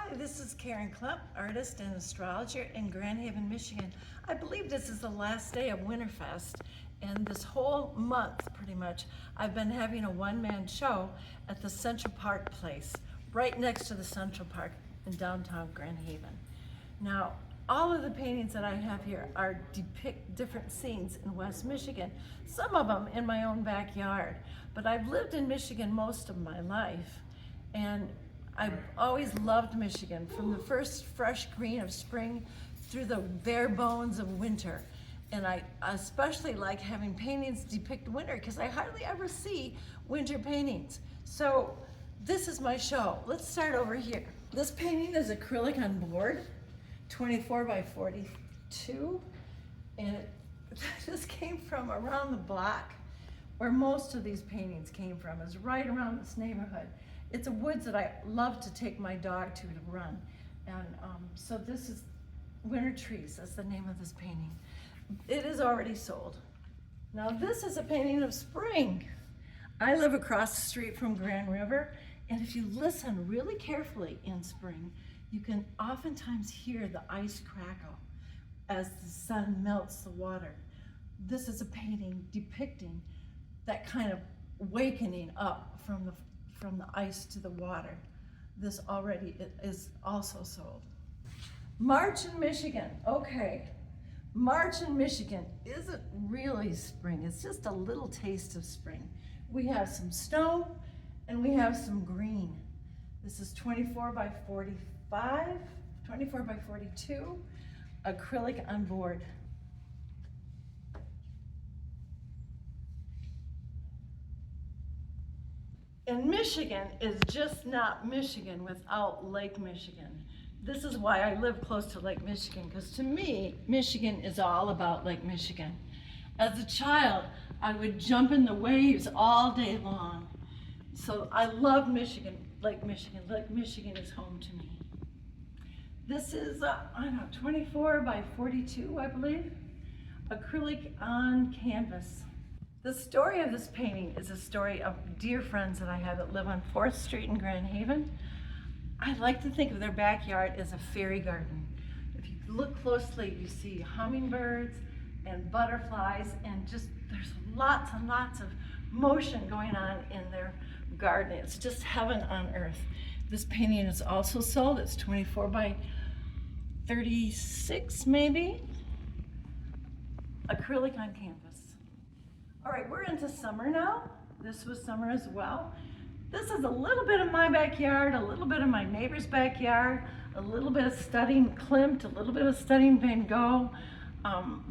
Hi, this is Karen Klump, artist and astrologer in Grand Haven, Michigan. I believe this is the last day of Winterfest, and this whole month, pretty much, I've been having a one-man show at the Central Park place, right next to the Central Park in downtown Grand Haven. Now, all of the paintings that I have here depict different scenes in West Michigan, some of them in my own backyard, but I've lived in Michigan most of my life, and I've always loved Michigan, from the first fresh green of spring through the bare bones of winter. And I especially like having paintings depict winter because I hardly ever see winter paintings. So this is my show. Let's start over here. This painting is acrylic on board, 24 by 42. And this came from around the block where most of these paintings came from, is right around this neighborhood. It's a woods that I love to take my dog to run. And so this is Winter Trees, that's the name of this painting. It is already sold. Now this is a painting of spring. I live across the street from Grand River, and if you listen really carefully in spring, you can oftentimes hear the ice crackle as the sun melts the water. This is a painting depicting that kind of wakening up from the ice to the water. This already is also sold. March in Michigan. Okay, March in Michigan isn't really spring. It's just a little taste of spring. We have some snow and we have some green. This is 24 by 45, 24 by 42, acrylic on board. And Michigan is just not Michigan without Lake Michigan. This is why I live close to Lake Michigan, because to me, Michigan is all about Lake Michigan. As a child, I would jump in the waves all day long. So I love Michigan, Lake Michigan. Lake Michigan is home to me. This is, 24 by 42, I believe, acrylic on canvas. The story of this painting is a story of dear friends that I have that live on 4th Street in Grand Haven. I like to think of their backyard as a fairy garden. If you look closely, you see hummingbirds and butterflies, and just there's lots and lots of motion going on in their garden. It's just heaven on earth. This painting is also sold. It's 24 by 36 maybe, acrylic on canvas. All right, we're into summer now. This was summer as well. This is a little bit of my backyard, a little bit of my neighbor's backyard, a little bit of studying Klimt, a little bit of studying Van Gogh,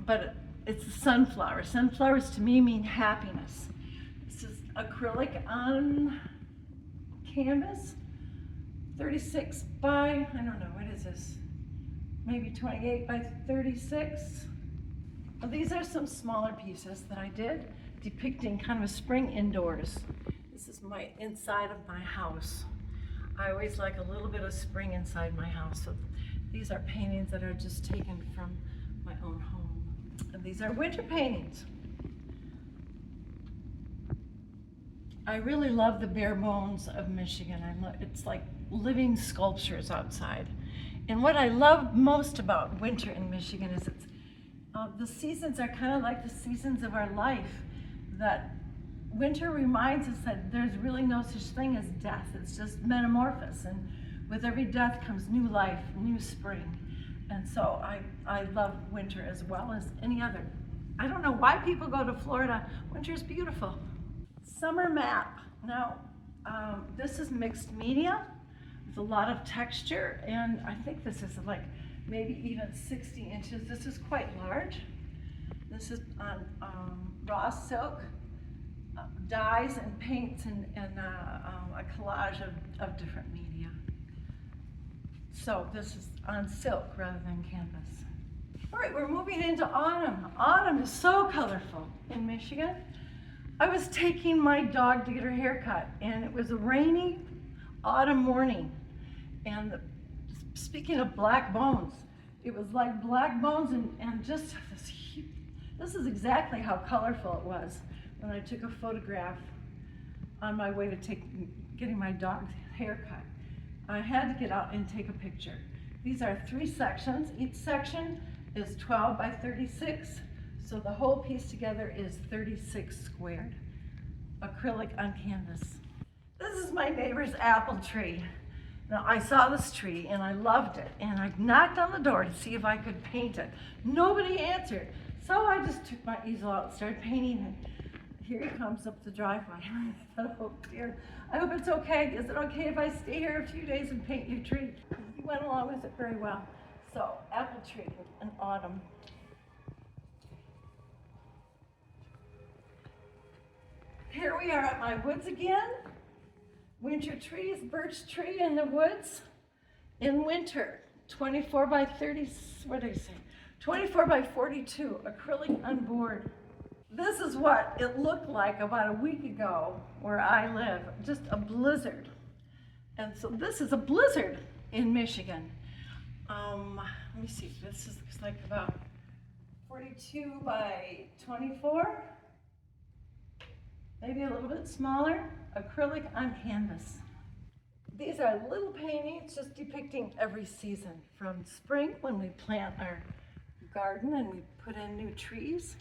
but it's a sunflower. Sunflowers to me mean happiness. This is acrylic on canvas, 36 by, I don't know, what is this? Maybe 28 by 36. Well, these are some smaller pieces that I did depicting kind of a spring indoors. This is my inside of my house. I always like a little bit of spring inside my house. So these are paintings that are just taken from my own home. And these are winter paintings. I really love the bare bones of Michigan. It's like living sculptures outside. And what I love most about winter in Michigan is the seasons are kind of like the seasons of our life, that winter reminds us that there's really no such thing as death. It's just metamorphosis, and with every death comes new life, new spring. And so I love winter as well as any other. I don't know why people go to Florida. Winter is beautiful. Summer map. Now, this is mixed media with a lot of texture, and I think this is like maybe even 60 inches. This is quite large. This is on raw silk, dyes and paints, and a collage of different media. So this is on silk rather than canvas. All right, we're moving into autumn. Autumn is so colorful in Michigan. I was taking my dog to get her hair cut, and it was a rainy autumn morning. And speaking of black bones, it was like black bones and just this huge, this is exactly how colorful it was when I took a photograph on my way to getting my dog's haircut. I had to get out and take a picture. These are 3 sections. Each section is 12 by 36, so the whole piece together is 36 squared. Acrylic on canvas. This is my neighbor's apple tree. Now, I saw this tree and I loved it, and I knocked on the door to see if I could paint it. Nobody answered, so I just took my easel out and started painting it. Here he comes up the driveway. I thought, oh dear, I hope it's okay. Is it okay if I stay here a few days and paint your tree? He went along with it very well. So, apple tree in autumn. Here we are at my woods again. Winter trees, birch tree in the woods in winter. 24 by 30, what did I say? 24 by 42, acrylic on board. This is what it looked like about a week ago where I live, just a blizzard. And so this is a blizzard in Michigan. Let me see, this is like about 42 by 24, maybe a little bit smaller, acrylic on canvas. These are little paintings just depicting every season, from spring when we plant our garden and we put in new trees.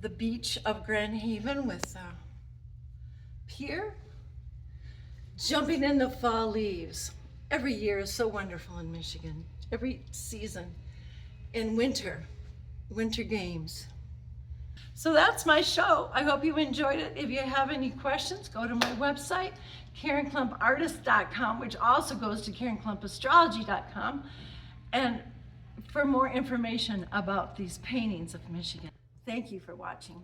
The beach of Grand Haven with pier, jumping in the fall leaves. Every year is so wonderful in Michigan. Every season. In winter games. So that's my show. I hope you enjoyed it. If you have any questions, go to my website, KarenKlumpArtist.com, which also goes to KarenKlumpAstrology.com, and for more information about these paintings of Michigan. Thank you for watching.